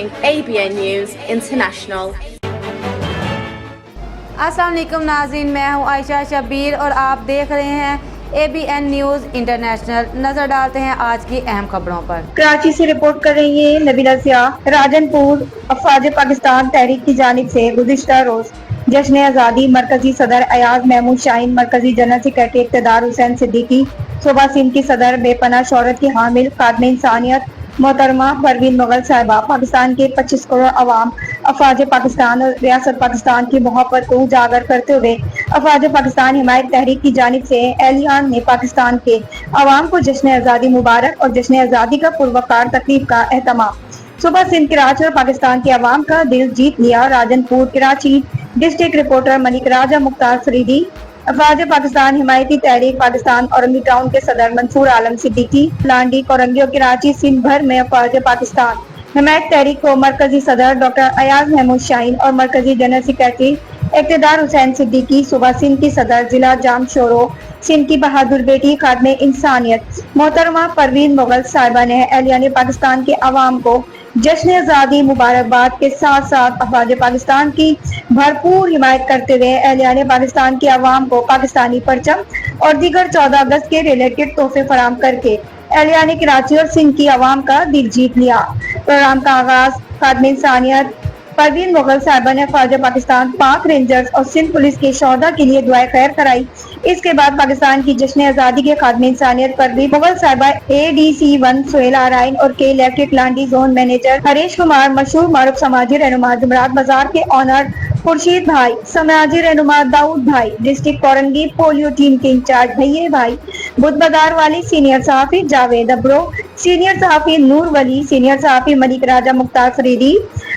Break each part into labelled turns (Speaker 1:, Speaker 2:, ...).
Speaker 1: ABN News International.
Speaker 2: अस्सलाम वालेकुम नाज़रीन, मैं हूँ आयशा शबीर और आप देख रहे हैं ABN न्यूज़ इंटरनेशनल। नजर डालते हैं आज की अहम खबरों पर।
Speaker 3: कराची से रिपोर्ट कर रही है नबीला ज़िया। राजनपुर अफवाज पाकिस्तान तहरीक की जानिब से गुज़िश्ता रोज जश्न आज़ादी मरकजी सदर अयाज महमूद शाहीन, मरकजी जनरल सेक्रेटरी इक़्तिदार हुसैन सिद्दीकी, सूबा सिंध की सदर बेपनाह शौहरत की हामिल खादिम इंसानियत मोहतरमा परवीन मुगल साहिबा, पाकिस्तान के 25 करोड़ अवाम अफवाज पाकिस्तान और रियासत पाकिस्तान की मोहब्बत को उजागर करते हुए अफवाज पाकिस्तान हिमायत तहरीक की जानिब से एहलियान ने पाकिस्तान के अवाम को जश्न आज़ादी मुबारक और जश्न आज़ादी का पुरवकार तकरीब का एहतमाम। सुबह सिंध कराची और पाकिस्तान के अवाम का दिल जीत लिया। राजनपुर कराची डिस्ट्रिक्ट रिपोर्टर मलिक राजा मुख्तार फरीदी, अफवाज पाकिस्तान हिमायती तहरीक पाकिस्तान औरंगी टाउन के सदर मंसूर आलम सिद्दीकी, लांडी कोरंगी और कराची सिंध भर में अफवाज पाकिस्तान हिमायत तहरीक को मरकजी सदर डॉक्टर अयाज महमूद शाहीन और मरकजी जनरल सेक्रेटरी इक़्तिदार हुसैन सिद्दीकी, सूबा सिंध की सदर जिला जाम शोरो सिंध की बहादुर बेटी खादिम इंसानियत मोहतरमा परवीन मुगल साहिबा ने एहलियान पाकिस्तान के अवाम को जश्न आज़ादी मुबारकबाद के साथ साथ अफवाज पाकिस्तान की भरपूर हिमायत करते हुए एहलियान पाकिस्तान के अवाम को पाकिस्तानी परचम और दीगर 14 अगस्त के रिलेटेड तोहफे फराम करके एहलियान कराची और सिंध की अवाम का दिल जीत लिया। प्रोग्राम का आगाज खादिम इंसानियत परवीन मुगल साहिबा ने अफवाज पाकिस्तान, पाक रेंजर्स और सिंध पुलिस के शोहदा के लिए दुआए खैर कराई। इसके बाद पाकिस्तान की जश्न आज़ादी के खादिम इंसानियत परवीन मुगल साहिबा, ADC-1 सोहेल आराइन और K electric Landhi zone manager Harish Kumar, मशहूर मारूफ समाजी रहनुमा जुमरात बाजार के ऑनर खुर्शीद भाई, समाजी रहनुमा दाऊद भाई, डिस्ट्रिक्ट कोरंगी पोलियो टीम के इंचार्ज भैये भाई, बुधबाजार वाली सीनियर सहाफी जावेद अब्रो, सीनियर सहाफी नूर वली, सीनियर सहाफी मलिक राजा मुख्तार फरीदी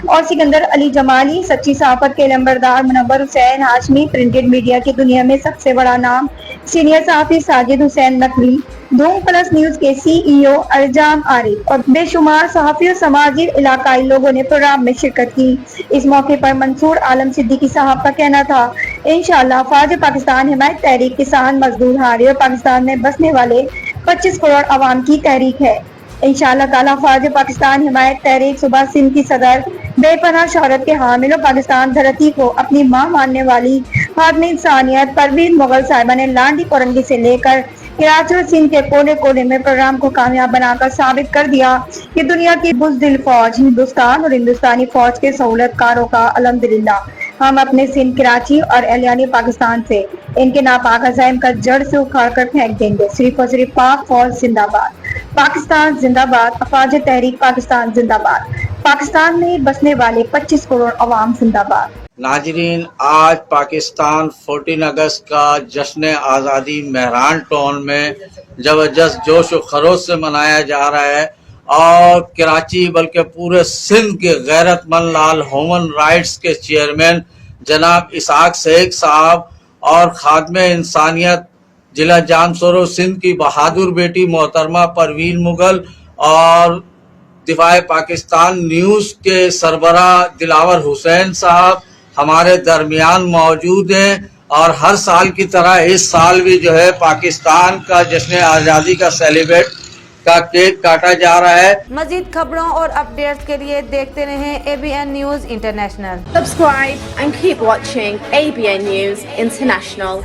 Speaker 3: और सिकंदर अली जमाली, सच्ची सहाफत के लंबरदार मुनव्वर हुसैन हाशमी, प्रिंटेड मीडिया की दुनिया में सबसे बड़ा नाम सीनियर सहाफी साजिद हुसैन नकवी, धूम प्लस न्यूज के CEO अरजाम आरिफ और बेशुमार सहाफी और समाजी इलाकाई लोगों ने प्रोग्राम में शिरकत की। इस मौके पर मंसूर आलम सिद्दीकी साहब का कहना था, इंशाअल्लाह अफवाज पाकिस्तान हिमायत तहरीक किसान मजदूर हारी और पाकिस्तान में बसने वाले 25 करोड़ अवाम की तहरीक है। इंशाअल्लाह ताला अफवाज पाकिस्तान हिमायत तहरीक सूबा सिंध की सदर बेपनाह शौहरत के हामिल और पाकिस्तान धरती को अपनी मां मानने वाली खादिम इंसानियत परवीन मुगल साहिबा ने लांडी कोरंगी से लेकर कराची और सिंध के कोने कोने में प्रोग्राम को कामयाब बनाकर साबित कर दिया कि दुनिया की बुज़दिल फौज हिंदुस्तान और हिंदुस्तानी फौज के सहूलतकारों का अल्हम्दुलिल्लाह हम अपने सिंध कराची और एहलियान पाकिस्तान से इनके नापाक अज़ाइम का जड़ से उखाड़ कर फेंक देंगे। सिर्फ और सिर्फ पाक फौज जिंदाबाद, पाकिस्तान जिंदाबाद, अफवाज तहरीक पाकिस्तान जिंदाबाद, पाकिस्तान में बसने वाले 25 करोड़ अवाम जिंदाबाद।
Speaker 4: नाजरीन, आज पाकिस्तान 14 अगस्त का जश्न आज़ादी मेहरान टाउन में ज़बरदस्त जोश व खरोश से मनाया जा रहा है और कराची बल्कि पूरे सिंध के गैरतमंद लाल ह्यूमन राइट्स के चेयरमैन जनाब इसाक शेख साहब और खादिम इंसानियत जिला जानसोरो सिंध की बहादुर बेटी मोहतरमा परवीन मुगल और दिफाए पाकिस्तान न्यूज़ के सरबरा दिलावर हुसैन साहब हमारे दरमियान मौजूद हैं और हर साल की तरह इस साल भी जो है पाकिस्तान का जश्न आज़ादी का सेलिब्रेट का केक काटा जा रहा है।
Speaker 2: मजीद खबरों और अपडेट्स के लिए देखते रहें ABN news international.
Speaker 1: Subscribe and keep watching ABN News International.